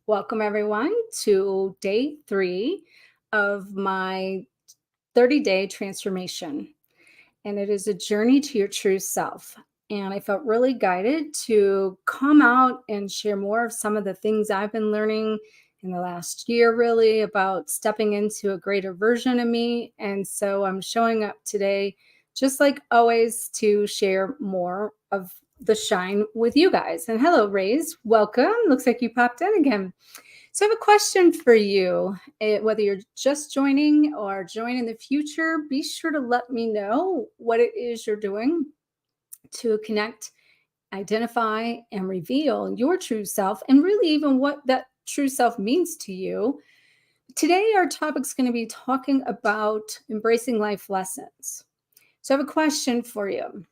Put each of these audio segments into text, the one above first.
Welcome, everyone, to day 3 of my 30-day transformation. And it is a journey to your true self. And I felt really guided to come out and share more of some of the things I've been learning in the last year, really, about stepping into a greater version of me. And so I'm showing up today, just like always, to share more of the shine with you guys. And hello, Raze. Welcome. Looks like you popped in again. So I have a question for you. Whether you're just joining or join in the future, be sure to let me know what it is you're doing to connect, identify, and reveal your true self, and really even what that true self means to you. Today, our topic is going to be talking about embracing life lessons. So I have a question for you.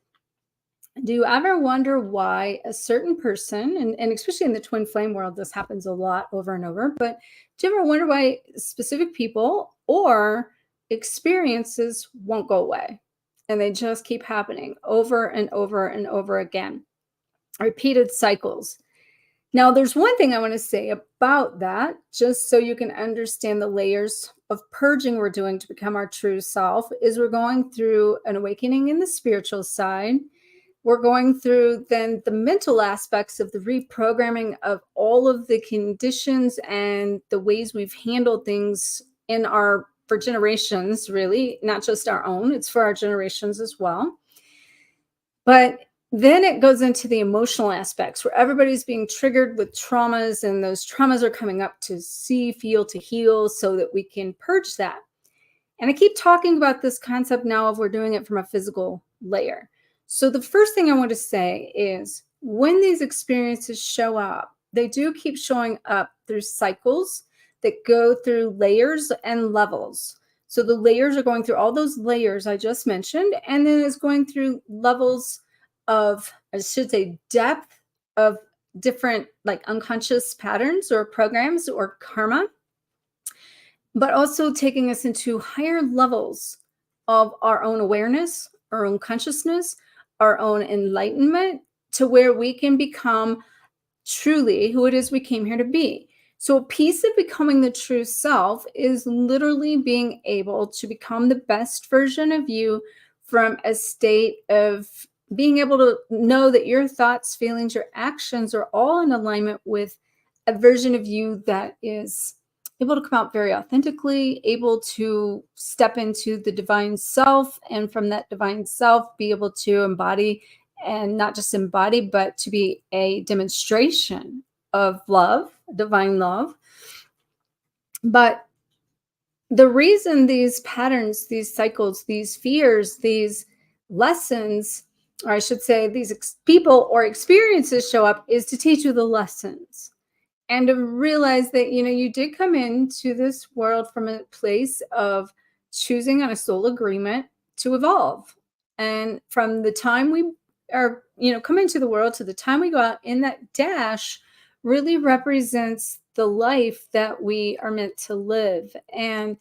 Do you ever wonder why a certain person, and especially in the twin flame world, this happens a lot over and over, but do you ever wonder why specific people or experiences won't go away and they just keep happening over and over and over again? Repeated cycles. Now, there's one thing I want to say about that, just so you can understand the layers of purging we're doing to become our true self, is we're going through an awakening in the spiritual side. We're going through then the mental aspects of the reprogramming of all of the conditions and the ways we've handled things for generations, really, not just our own, it's for our generations as well. But then it goes into the emotional aspects where everybody's being triggered with traumas, and those traumas are coming up to see, feel, to heal so that we can purge that. And I keep talking about this concept now of we're doing it from a physical layer. So the first thing I want to say is when these experiences show up, they do keep showing up through cycles that go through layers and levels. So the layers are going through all those layers I just mentioned, and then it's going through levels of, I should say, depth of different like unconscious patterns or programs or karma, but also taking us into higher levels of our own awareness, our own consciousness, our own enlightenment, to where we can become truly who it is we came here to be. So a piece of becoming the true self is literally being able to become the best version of you from a state of being able to know that your thoughts, feelings, your actions are all in alignment with a version of you that is able to come out very authentically, able to step into the divine self, and from that divine self, be able to embody, and not just embody, but to be a demonstration of love, divine love. But the reason these patterns, these cycles, these fears, these lessons, or I should say, these people or experiences show up is to teach you the lessons. And to realize that, you did come into this world from a place of choosing on a soul agreement to evolve. And from the time we are, come into the world to the time we go out in that dash really represents the life that we are meant to live. And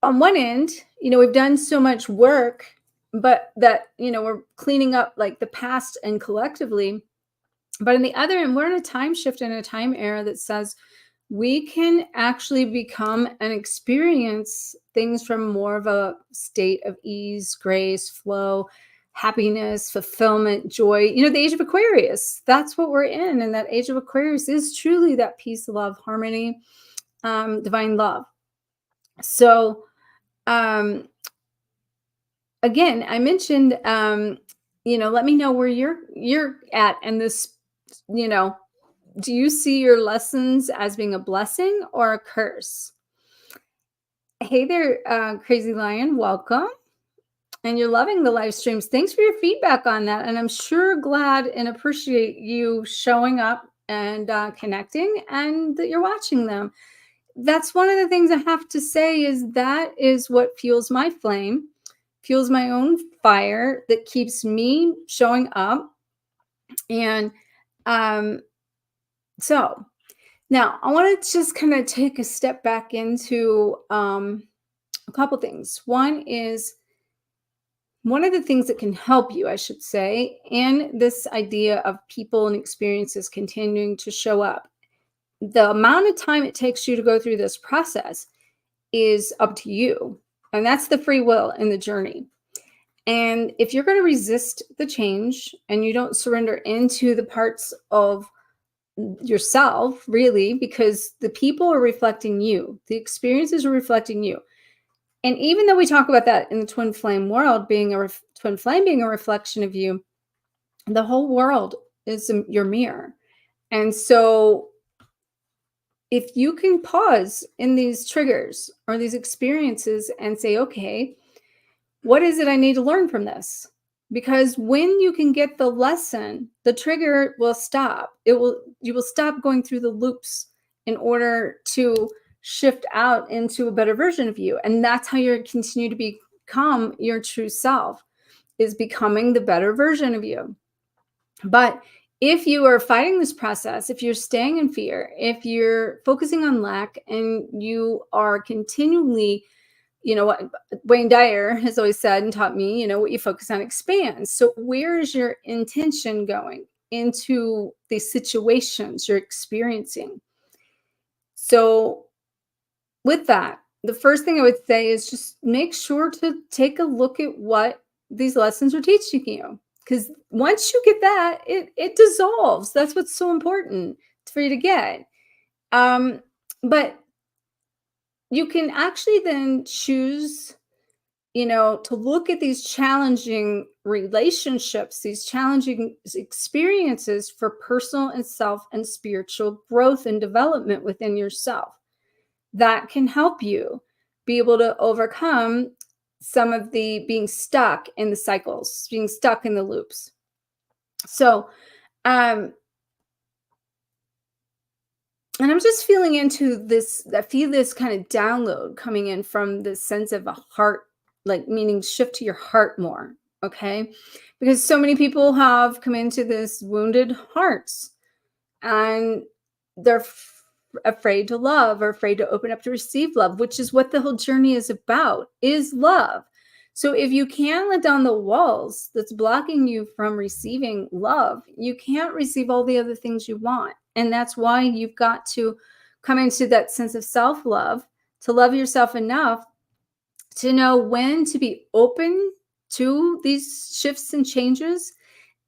on one end, we've done so much work, but that, we're cleaning up like the past and collectively. But on the other end, we're in a time shift and a time era that says we can actually become and experience things from more of a state of ease, grace, flow, happiness, fulfillment, joy. The age of Aquarius, that's what we're in. And that age of Aquarius is truly that peace, love, harmony, divine love. So, again, I mentioned, let me know where you're at in this. Do you see your lessons as being a blessing or a curse? Hey there, Crazy Lion, welcome. And you're loving the live streams. Thanks for your feedback on that. And I'm sure glad and appreciate you showing up and connecting, and that you're watching them. That's one of the things I have to say is that is what fuels my flame, fuels my own fire, that keeps me showing up. And so now I want to just kind of take a step back into a couple things. One of the things that can help you, I should say, in this idea of people and experiences continuing to show up, the amount of time it takes you to go through this process is up to you. And that's the free will in the journey. And if you're going to resist the change and you don't surrender into the parts of yourself, really, because the people are reflecting you, the experiences are reflecting you. And even though we talk about that in the twin flame world, being twin flame being a reflection of you, the whole world is your mirror. And so if you can pause in these triggers or these experiences and say, okay, what is it I need to learn from this? Because when you can get the lesson, the trigger will stop. You will stop going through the loops in order to shift out into a better version of you. And that's how you continue to become your true self, is becoming the better version of you. But if you are fighting this process, if you're staying in fear, if you're focusing on lack, and you are continually, what Wayne Dyer has always said and taught me, what you focus on expands. So where is your intention going into the situations you're experiencing? So with that, the first thing I would say is just make sure to take a look at what these lessons are teaching you. Because once you get that, it dissolves. That's what's so important for you to get. But you can actually then choose, to look at these challenging relationships, these challenging experiences for personal and self and spiritual growth and development within yourself. That can help you be able to overcome some of the being stuck in the cycles, being stuck in the loops. So, and I'm just feeling into this, I feel this kind of download coming in from this sense of a heart, like meaning shift to your heart more. Okay. Because so many people have come into this wounded hearts, and they're afraid to love or afraid to open up to receive love, which is what the whole journey is about, is love. So if you can't let down the walls that's blocking you from receiving love, you can't receive all the other things you want. And that's why you've got to come into that sense of self-love, to love yourself enough to know when to be open to these shifts and changes,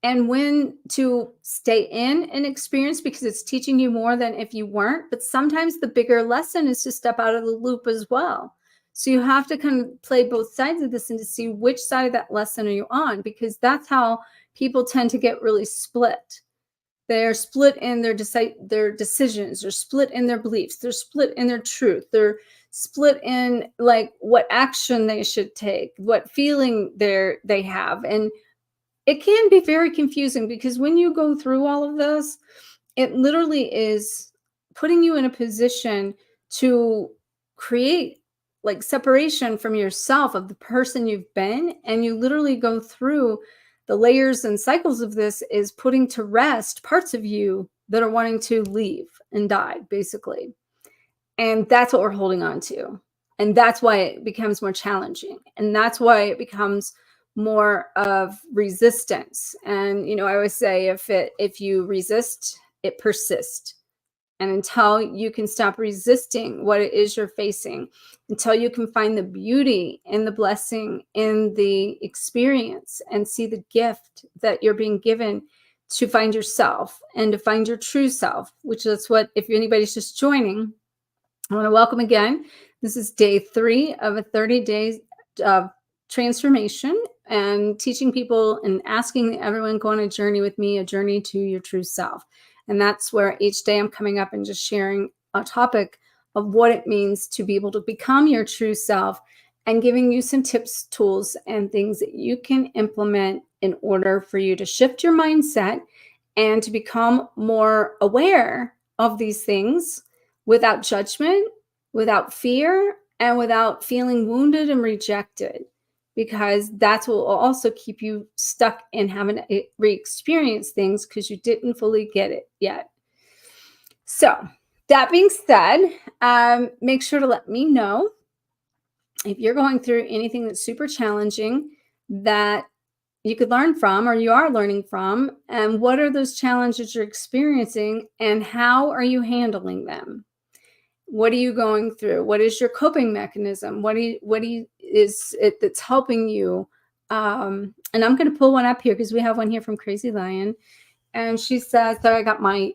and when to stay in an experience because it's teaching you more than if you weren't. But sometimes the bigger lesson is to step out of the loop as well. So you have to kind of play both sides of this and to see which side of that lesson are you on, because that's how people tend to get really split. They're split in their decisions, they're split in their beliefs, they're split in their truth, they're split in like what action they should take, what feeling they have. And it can be very confusing, because when you go through all of this, it literally is putting you in a position to create like separation from yourself, of the person you've been. And you literally go through the layers and cycles of this, is putting to rest parts of you that are wanting to leave and die, basically. And that's what we're holding on to. And that's why it becomes more challenging. And that's why it becomes more of resistance. And, I always say, if you resist, it persists. And until you can stop resisting what it is you're facing, until you can find the beauty and the blessing in the experience and see the gift that you're being given to find yourself and to find your true self, which is what, if anybody's just joining, I want to welcome again. This is day 3 of a 30 days of transformation, and teaching people and asking everyone go on a journey with me, a journey to your true self. And that's where each day I'm coming up and just sharing a topic of what it means to be able to become your true self, and giving you some tips, tools, and things that you can implement in order for you to shift your mindset and to become more aware of these things without judgment, without fear, and without feeling wounded and rejected, because that's what will also keep you stuck in having to re-experience things because you didn't fully get it yet. So that being said, make sure to let me know if you're going through anything that's super challenging, that you could learn from, or you are learning from, and what are those challenges you're experiencing, and how are you handling them? What are you going through? What is your coping mechanism? Is it that's helping you? And I'm going to pull one up here because we have one here from Crazy Lion. And she says that I got my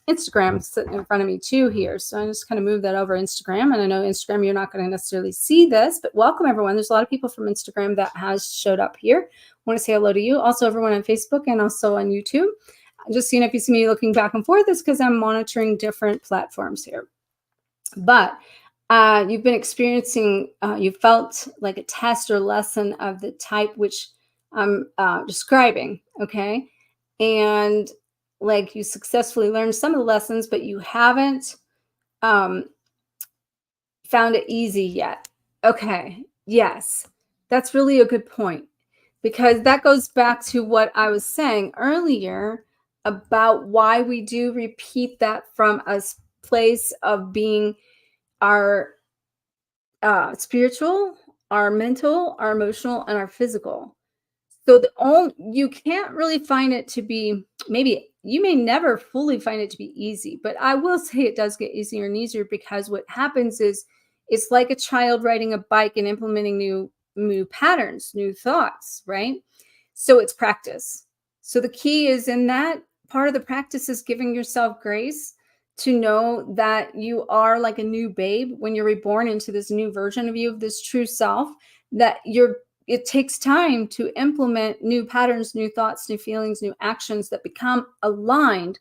Instagram sitting in front of me too here. So I just kind of move that over Instagram. And I know Instagram, you're not going to necessarily see this, but welcome everyone. There's a lot of people from Instagram that has showed up here. I want to say hello to you. Also everyone on Facebook and also on YouTube. Just seeing if you see me looking back and forth is because I'm monitoring different platforms here. But you've been experiencing, you felt like a test or lesson of the type which I'm describing, okay? And like you successfully learned some of the lessons, but you haven't found it easy yet. Okay, yes, that's really a good point, because that goes back to what I was saying earlier about why we do repeat that from a place of being our spiritual, our mental, our emotional, and our physical. So you can't really find it to be, maybe you may never fully find it to be easy, but I will say it does get easier and easier, because what happens is it's like a child riding a bike and implementing new patterns, new thoughts, right? So it's practice. So the key is in that part of the practice is giving yourself grace to know that you are like a new babe when you're reborn into this new version of you, of this true self, that it takes time to implement new patterns, new thoughts, new feelings, new actions that become aligned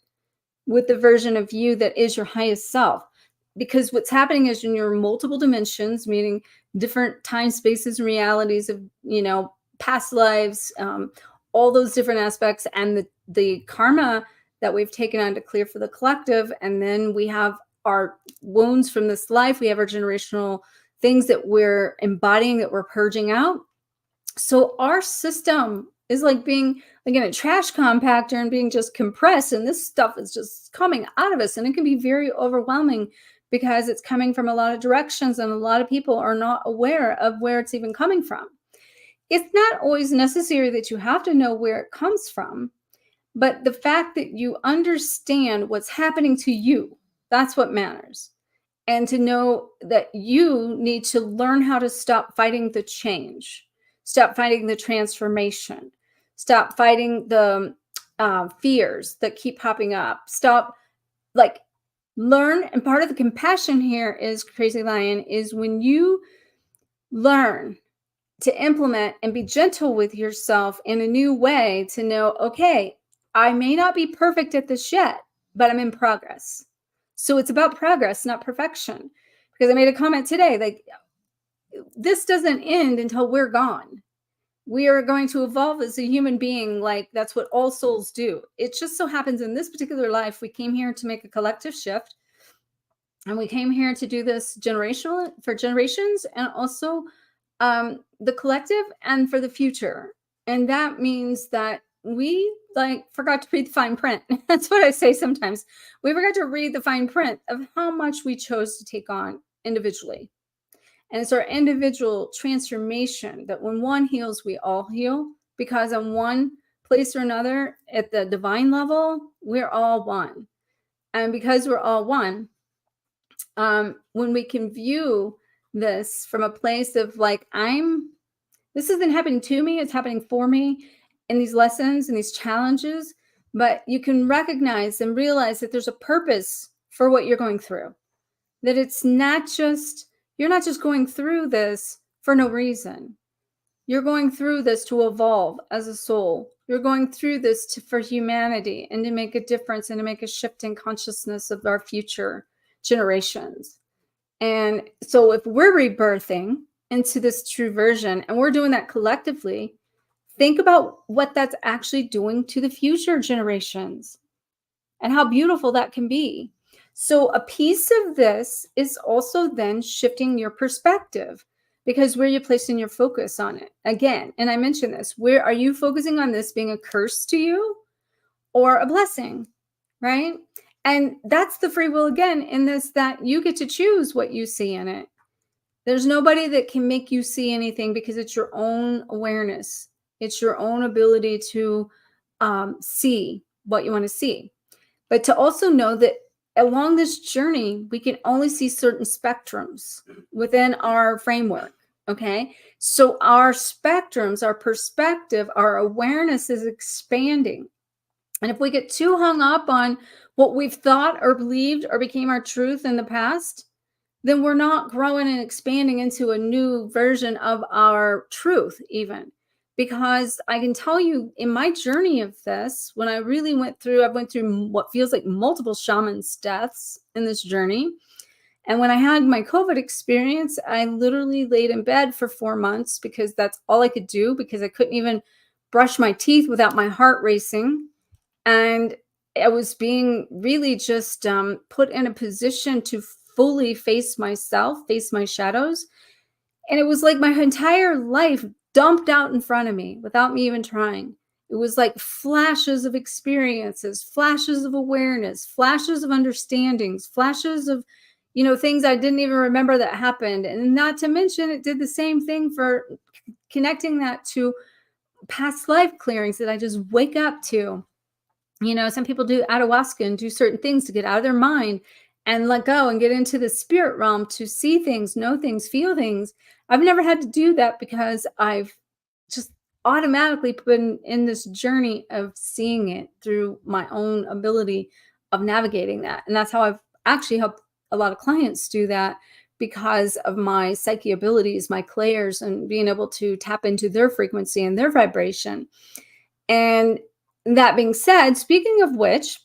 with the version of you that is your highest self. Because what's happening is in your multiple dimensions, meaning different time, spaces, and realities of, past lives, all those different aspects, and the karma that we've taken on to clear for the collective. And then we have our wounds from this life. We have our generational things that we're embodying, that we're purging out. So our system is like being like in a trash compactor and being just compressed. And this stuff is just coming out of us. And it can be very overwhelming because it's coming from a lot of directions, and a lot of people are not aware of where it's even coming from. It's not always necessary that you have to know where it comes from, but the fact that you understand what's happening to you, that's what matters. And to know that you need to learn how to stop fighting the change, stop fighting the transformation, stop fighting the fears that keep popping up, learn. And part of the compassion here is, Crazy Lion, is when you learn to implement and be gentle with yourself in a new way, to know, okay, I may not be perfect at this yet, but I'm in progress. So it's about progress, not perfection. Because I made a comment today, like, this doesn't end until we're gone. We are going to evolve as a human being. Like, that's what all souls do. It just so happens in this particular life, we came here to make a collective shift. And we came here to do this generational, for generations, and also the collective, and for the future. And that means that we forgot to read the fine print. That's what I say sometimes. We forgot to read the fine print of how much we chose to take on individually. And it's our individual transformation that when one heals, we all heal, because in one place or another, at the divine level, we're all one. And because we're all one, when we can view this from a place of like, this isn't happening to me, it's happening for me in these lessons and these challenges, but you can recognize and realize that there's a purpose for what you're going through, that it's not just, you're not just going through this for no reason. You're going through this to evolve as a soul. You're going through this for humanity, and to make a difference, and to make a shift in consciousness of our future generations. And so if we're rebirthing into this true version, and we're doing that collectively, think about what that's actually doing to the future generations and how beautiful that can be. So a piece of this is also then shifting your perspective, because where you're placing your focus on it. Again, and I mentioned this, where are you focusing on this being a curse to you or a blessing, right? And that's the free will again, in this, that you get to choose what you see in it. There's nobody that can make you see anything, because it's your own awareness. It's your own ability to see what you want to see. But to also know that along this journey, we can only see certain spectrums within our framework. Okay. So our spectrums, our perspective, our awareness is expanding. And if we get too hung up on what we've thought or believed or became our truth in the past, then we're not growing and expanding into a new version of our truth, even. Because I can tell you in my journey of this, when I really I went through what feels like multiple shamans' deaths in this journey. And when I had my COVID experience, I literally laid in bed for 4 months because that's all I could do, because I couldn't even brush my teeth without my heart racing. And I was being really just put in a position to fully face myself, face my shadows. And it was like my entire life dumped out in front of me without me even trying. It was like flashes of experiences, flashes of awareness, flashes of understandings, flashes of, things I didn't even remember that happened. And not to mention, it did the same thing for connecting that to past life clearings that I just wake up to. Some people do ayahuasca and do certain things to get out of their mind and let go and get into the spirit realm to see things, know things, feel things. I've never had to do that because I've just automatically been in this journey of seeing it through my own ability of navigating that. And that's how I've actually helped a lot of clients do that, because of my psyche abilities, my clairs, and being able to tap into their frequency and their vibration. And that being said, speaking of which,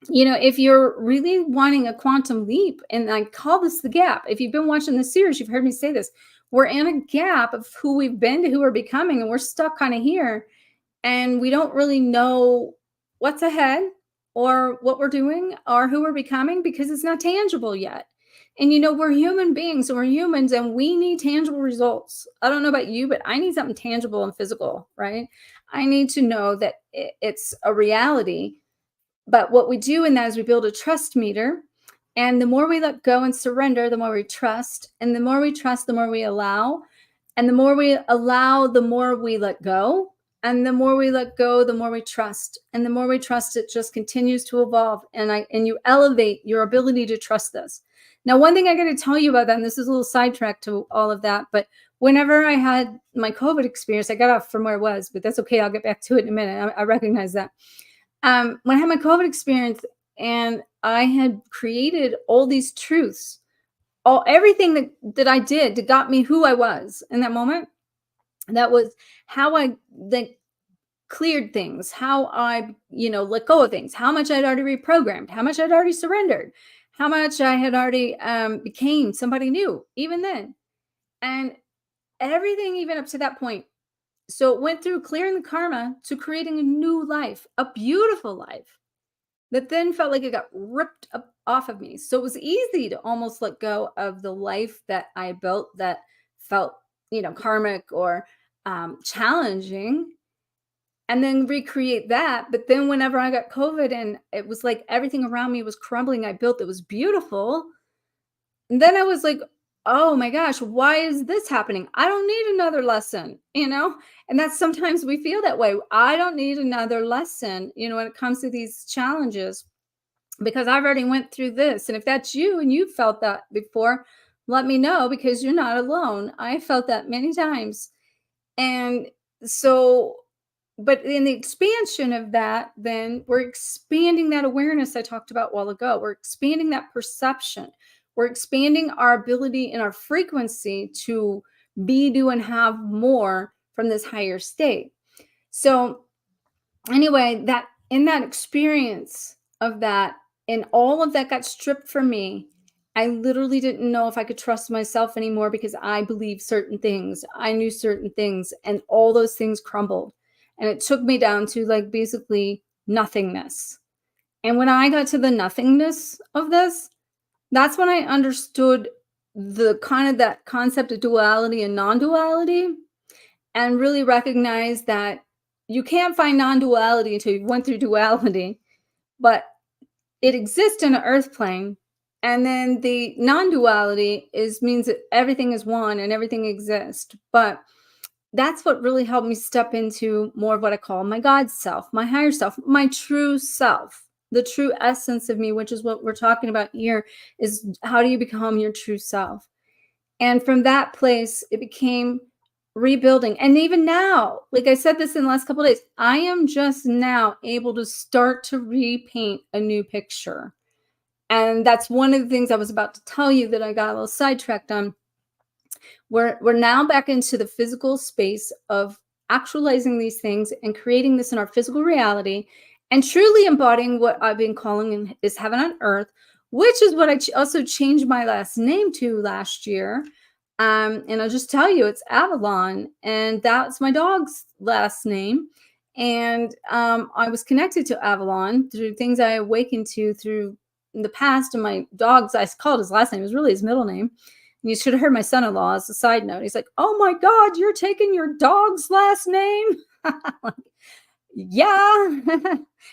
if you're really wanting a quantum leap, and I call this the gap, if you've been watching the series, you've heard me say this, we're in a gap of who we've been to who we're becoming, and we're stuck kind of here. And we don't really know what's ahead or what we're doing or who we're becoming because it's not tangible yet. And we're human beings and we're humans and we need tangible results. I don't know about you, but I need something tangible and physical, right? I need to know that it's a reality. But what we do in that is we build a trust meter. And the more we let go and surrender, the more we trust. And the more we trust, the more we allow. And the more we allow, the more we let go. And the more we let go, the more we trust. And the more we trust, it just continues to evolve. And you elevate your ability to trust this. Now, one thing I got to tell you about that, and this is a little sidetrack to all of that, but whenever I had my COVID experience, I got off from where I was, but that's okay. I'll get back to it in a minute. I recognize that. When I had my COVID experience and I had created all these truths, everything that I did that got me who I was in that moment, that was how I cleared things, how I, let go of things, how much I'd already reprogrammed, how much I'd already surrendered, how much I had already became somebody new, even then. And everything, even up to that point. So it went through clearing the karma to creating a new life, a beautiful life that then felt like it got ripped up off of me. So it was easy to almost let go of the life that I built that felt, karmic or challenging, and then recreate that. But then whenever I got COVID and it was like everything around me was crumbling, I built, it was beautiful. And then I was like, oh my gosh, why is this happening? I don't need another lesson, And that's sometimes we feel that way. I don't need another lesson, when it comes to these challenges, because I've already went through this. And if that's you and you felt that before, let me know, because you're not alone. I felt that many times. And so, but in the expansion of that, then we're expanding that awareness I talked about a while ago. We're expanding that perception. We're expanding our ability and our frequency to be, do, and have more from this higher state. So anyway, that in that experience of that, and all of that got stripped from me, I literally didn't know if I could trust myself anymore, because I believed certain things. I knew certain things, and all those things crumbled. And it took me down to like basically nothingness. And when I got to the nothingness of this, that's when I understood the kind of that concept of duality and non-duality, and really recognized that you can't find non-duality until you went through duality, but it exists in an earth plane. And then the non-duality means that everything is one and everything exists. But that's what really helped me step into more of what I call my God self, my higher self, my true self, the true essence of me, which is what we're talking about here, is how do you become your true self? And from that place, it became rebuilding. And even now, like I said this in the last couple of days, I am just now able to start to repaint a new picture. And that's one of the things I was about to tell you that I got a little sidetracked on. We're now back into the physical space of actualizing these things and creating this in our physical reality and truly embodying what I've been calling is heaven on earth, which is what I also changed my last name to last year. And I'll just tell you, it's Avalon, and that's my dog's last name. And I was connected to Avalon through things I awakened to through in the past. And my dog's, I called his last name, it was really his middle name. You should have heard my son-in-law as a side note. He's like, "Oh my God, you're taking your dog's last name?" Like, yeah.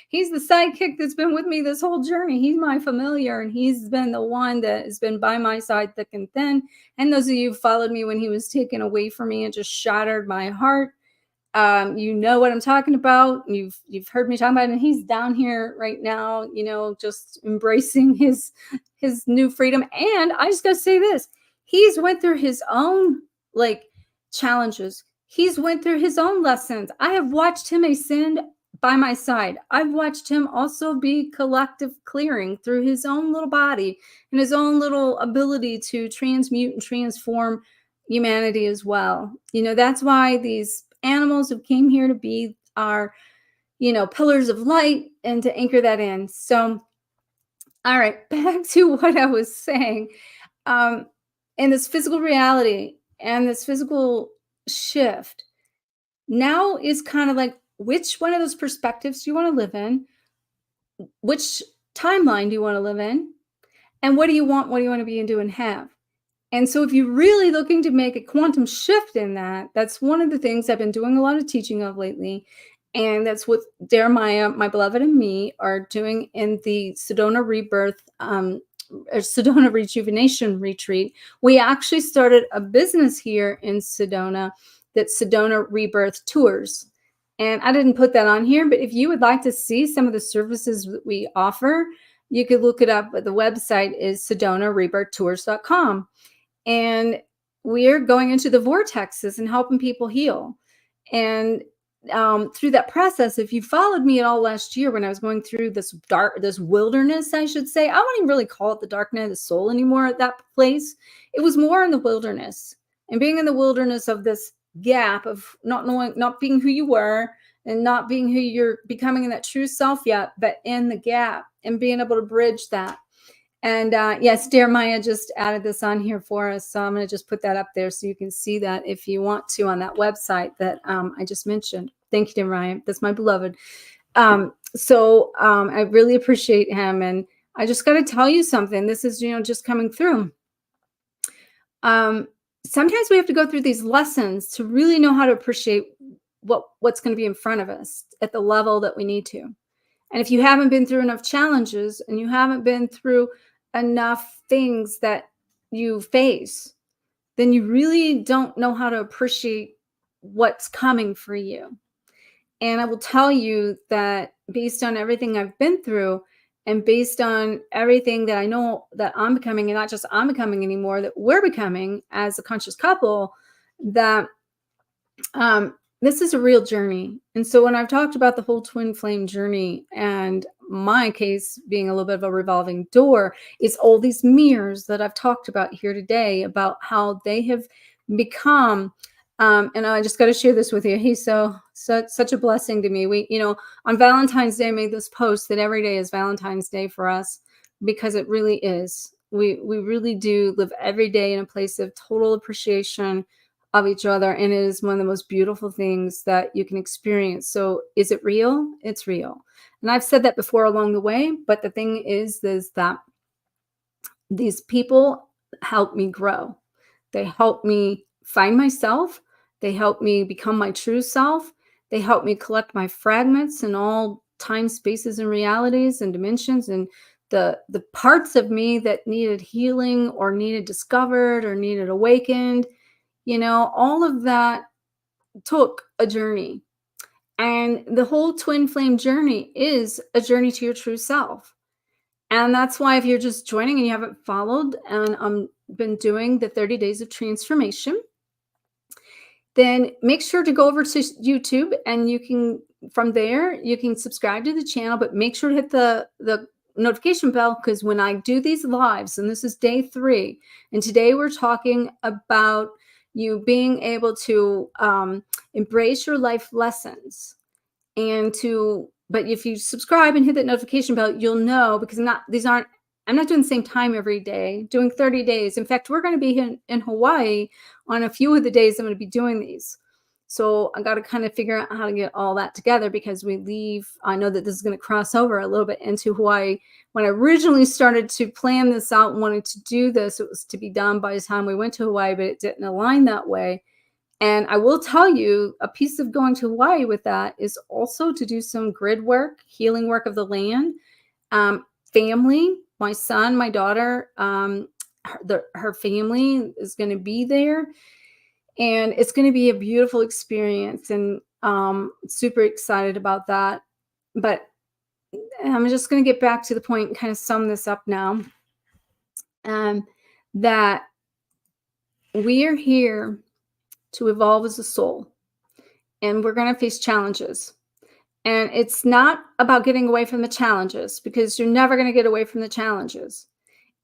He's the sidekick that's been with me this whole journey. He's my familiar, and he's been the one that has been by my side thick and thin. And those of you who followed me when he was taken away from me and just shattered my heart, you know what I'm talking about. You've heard me talk about it, and he's down here right now, just embracing his new freedom. And I just gotta say this: he's went through his own like challenges. He's went through his own lessons. I have watched him ascend by my side. I've watched him also be collective clearing through his own little body and his own little ability to transmute and transform humanity as well. That's why these animals who came here to be are, pillars of light and to anchor that in. So, all right, back to what I was saying. Um, in this physical reality and this physical shift, now is kind of like which one of those perspectives do you want to live in? Which timeline do you want to live in? And what do you want? What do you want to be and do and have? And so if you're really looking to make a quantum shift in that, that's one of the things I've been doing a lot of teaching of lately. And that's what Jeremiah, my beloved, and me are doing in the Sedona Rebirth, or Sedona Rejuvenation Retreat. We actually started a business here in Sedona that's Sedona Rebirth Tours. And I didn't put that on here, but if you would like to see some of the services that we offer, you could look it up. The website is sedonarebirthtours.com. And we're going into the vortexes and helping people heal. And through that process, if you followed me at all last year when I was going through this wilderness, I should say, I wouldn't even really call it the dark night of the soul anymore at that place. It was more in the wilderness and being in the wilderness of this gap of not knowing, not being who you were and not being who you're becoming in that true self yet, but in the gap and being able to bridge that. And yes, Jeremiah just added this on here for us. So I'm going to just put that up there so you can see that if you want to on that website that I just mentioned. Thank you, Jeremiah. That's my beloved. I really appreciate him. And I just got to tell you something. This is, just coming through. Sometimes we have to go through these lessons to really know how to appreciate what's going to be in front of us at the level that we need to. And if you haven't been through enough challenges and you haven't been through enough things that you face, then you really don't know how to appreciate what's coming for you. And I will tell you that based on everything I've been through and based on everything that I know that I'm becoming, and not just I'm becoming anymore, that we're becoming as a conscious couple, that this is a real journey. And so when I've talked about the whole twin flame journey and my case being a little bit of a revolving door, it's all these mirrors that I've talked about here today about how they have become. And I just got to share this with you. He's such a blessing to me. We, on Valentine's Day, I made this post that every day is Valentine's Day for us because it really is. We really do live every day in a place of total appreciation of each other, and it is one of the most beautiful things that you can experience. So is it real? It's real. And I've said that before along the way, but the thing is that these people help me grow. They help me find myself. They help me become my true self. They help me collect my fragments in all time, spaces, and realities and dimensions, and the parts of me that needed healing or needed discovered or needed awakened. All of that took a journey. And the whole twin flame journey is a journey to your true self. And that's why if you're just joining and you haven't followed and been doing the 30 days of transformation, then make sure to go over to YouTube and you can from there you can subscribe to the channel, but make sure to hit the notification bell, because when I do these lives, and this is day 3, and today we're talking about you being able to embrace your life lessons and to but if you subscribe and hit that notification bell, you'll know, because I'm not doing the same time every day, doing 30 days. In fact, we're going to be in Hawaii on a few of the days I'm going to be doing these. So I got to kind of figure out how to get all that together, because we leave. I know that this is going to cross over a little bit into Hawaii. When I originally started to plan this out and wanted to do this, it was to be done by the time we went to Hawaii, but it didn't align that way. And I will tell you, a piece of going to Hawaii with that is also to do some grid work, healing work of the land, family. My son, my daughter, her family is going to be there, and it's going to be a beautiful experience. And super excited about that. But I'm just going to get back to the point and kind of sum this up now. That we are here to evolve as a soul, and we're going to face challenges. And it's not about getting away from the challenges, because you're never going to get away from the challenges.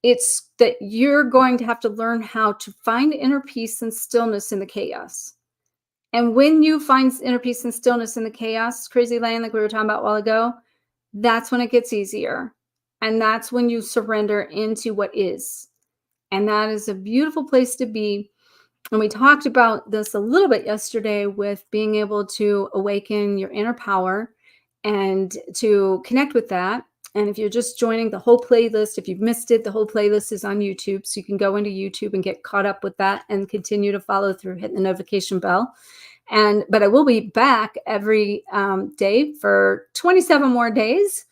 It's that you're going to have to learn how to find inner peace and stillness in the chaos. And when you find inner peace and stillness in the chaos, crazy land, like we were talking about a while ago, that's when it gets easier. And that's when you surrender into what is. And that is a beautiful place to be. And we talked about this a little bit yesterday with being able to awaken your inner power and to connect with that. And if you're just joining, the whole playlist, if you've missed it, the whole playlist is on YouTube. So you can go into YouTube and get caught up with that and continue to follow through, hitting the notification bell. But I will be back every day for 27 more days.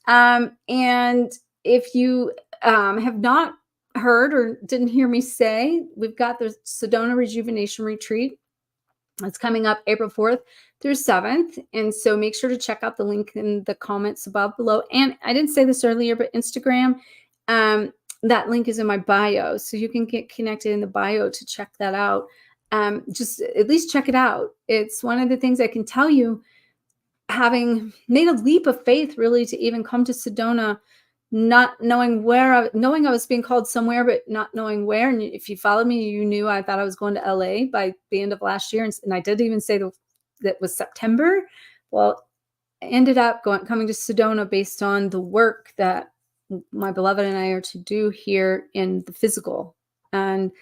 And if you have not heard or didn't hear me say, we've got the Sedona Rejuvenation Retreat. It's coming up April 4th through 7th. And so make sure to check out the link in the comments above below. And I didn't say this earlier, but Instagram, that link is in my bio. So you can get connected in the bio to check that out. Just at least check it out. It's one of the things I can tell you, having made a leap of faith really to even come to Sedona, not knowing knowing I was being called somewhere, but not knowing where. And if you followed me, you knew I thought I was going to LA by the end of last year. And I did even say that was September. Well, I ended up coming to Sedona based on the work that my beloved and I are to do here in the physical. And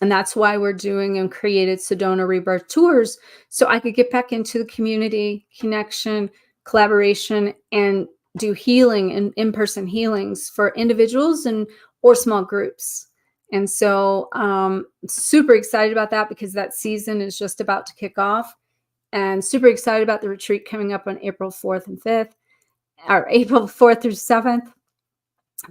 that's why we're doing and created Sedona Rebirth Tours, so I could get back into the community, connection, collaboration, and do healing and in-person healings for individuals or small groups. And so super excited about that, because that season is just about to kick off, and super excited about the retreat coming up on April 4th and 5th, or April 4th through 7th.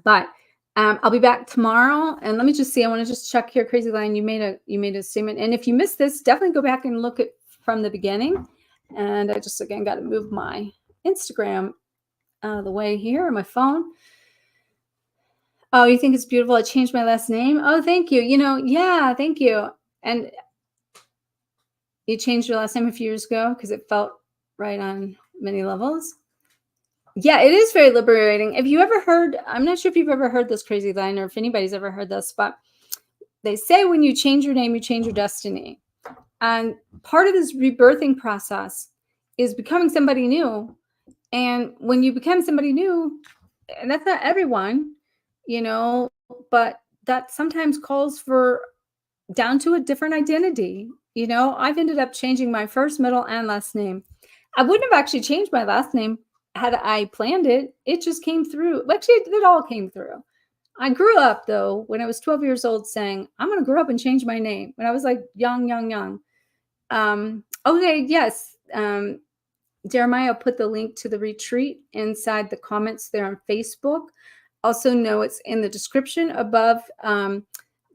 But I'll be back tomorrow, and let me just see. I want to just check here, Crazy Lion. You made a statement, and if you missed this, definitely go back and look at from the beginning. And I just again got to move my Instagram out of the way here on my phone. Oh, you think it's beautiful? I changed my last name. Oh, thank you. Yeah, thank you. And you changed your last name a few years ago because it felt right on many levels. Yeah, it is very liberating. Have you ever heard, I'm not sure if you've ever heard this, Crazy Line, or if anybody's ever heard this, but they say when you change your name, you change your destiny. And part of this rebirthing process is becoming somebody new. And when you become somebody new, and that's not everyone, but that sometimes calls for down to a different identity. I've ended up changing my first, middle, and last name. I wouldn't have actually changed my last name had I planned it. It just came through. Actually, it all came through. I grew up, though, when I was 12 years old, saying, I'm going to grow up and change my name. When I was like young. Okay, yes. Jeremiah put the link to the retreat inside the comments there on Facebook. Also know it's in the description above the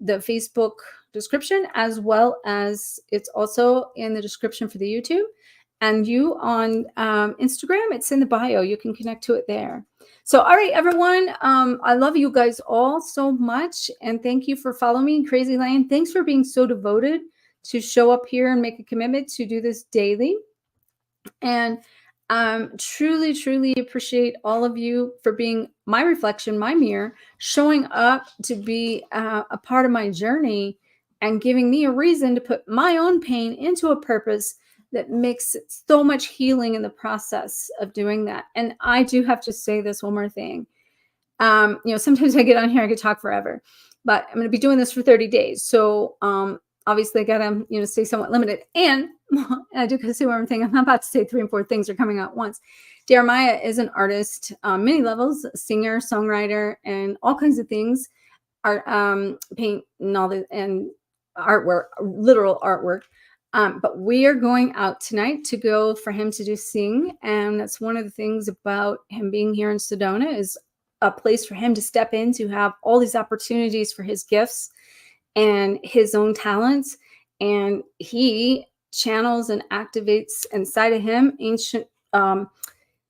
Facebook description, as well as it's also in the description for the YouTube. And you on Instagram, it's in the bio. You can connect to it there. So, all right, everyone. I love you guys all so much. And thank you for following me in Crazy Lane. Thanks for being so devoted to show up here and make a commitment to do this daily. And truly, truly appreciate all of you for being my reflection, my mirror, showing up to be a part of my journey and giving me a reason to put my own pain into a purpose that makes so much healing in the process of doing that. And I do have to say this one more thing. Sometimes I get on here, I could talk forever, but I'm going to be doing this for 30 days. So, obviously I gotta, stay somewhat limited. And I do say one more thing. I'm about to say 3 and 4 things are coming out at once. Jeremiah is an artist, many levels, singer, songwriter, and all kinds of things. Art, paint, and all the and artwork, literal artwork. But we are going out tonight to go for him to do sing, and that's one of the things about him being here in Sedona is a place for him to step in to have all these opportunities for his gifts and his own talents. And he channels and activates inside of him ancient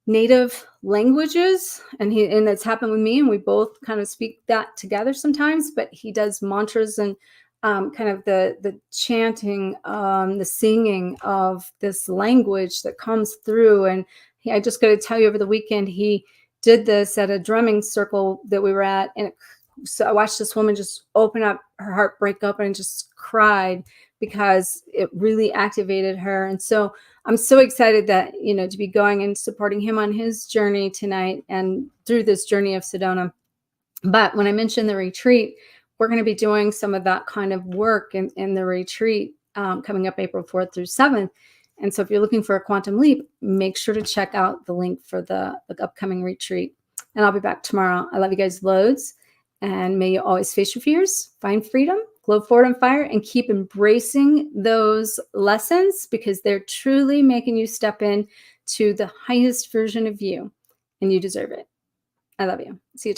native languages, and that's happened with me, and we both kind of speak that together sometimes. But he does mantras and kind of the chanting, the singing of this language that comes through. And I just got to tell you, over the weekend he did this at a drumming circle that we were at, and so I watched this woman just open up her heart, break up, and just cried because it really activated her. And so I'm so excited that, to be going and supporting him on his journey tonight and through this journey of Sedona. But when I mentioned the retreat, we're going to be doing some of that kind of work in the retreat coming up April 4th through 7th. And so if you're looking for a quantum leap, make sure to check out the link for the upcoming retreat. And I'll be back tomorrow. I love you guys loads. And may you always face your fears, find freedom, glow forward on fire, and keep embracing those lessons because they're truly making you step in to the highest version of you, and you deserve it. I love you. See you tomorrow.